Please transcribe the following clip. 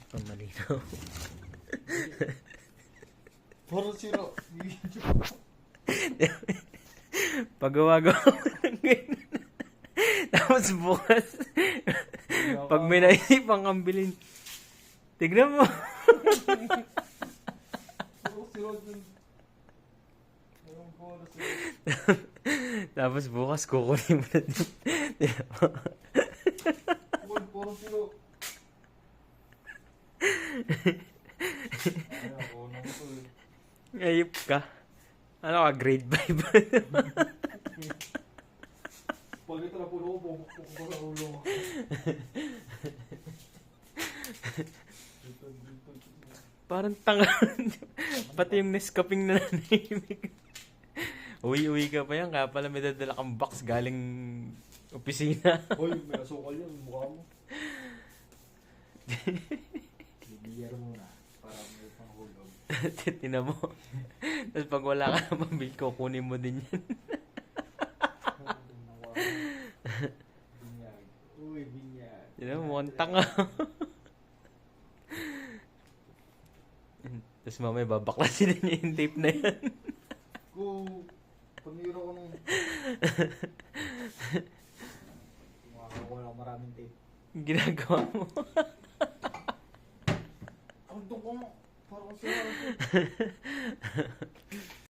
Pamalinaw. Parang sira. Pagawa-gawa mo ng ganyan. Tapos bukas, pag may naisipang kang bilhin, tignan mo. Parang sira dun. Parang sira. Tapos bukas, kukunin mo na din. Uy, parang sira. Ay, ako na ito eh. Ayop ka. Ano ka, grade 5? Pag ito na puno ko, bumukpok ko sa ulo ko. Parang tanga. Pati yung Nescafing na nanahimik. Uwi-uwi ka pa yan, kaya pala may dadala kang box galing opisina. Hoy, may asukal yan, mukha mo. Bibigyan mo na, para may panghulog. Titina mo. Tapos pag wala ka na mabil, kukunin mo din yan. Binyag. Uy, binyag. Tinan mo, mukhang tanga. Tapos mamaya babaklasin niya yung tape na yan. Panira ko nung... Wala maraming tape. Ginagawa mo. Ang doon ko, parang sira.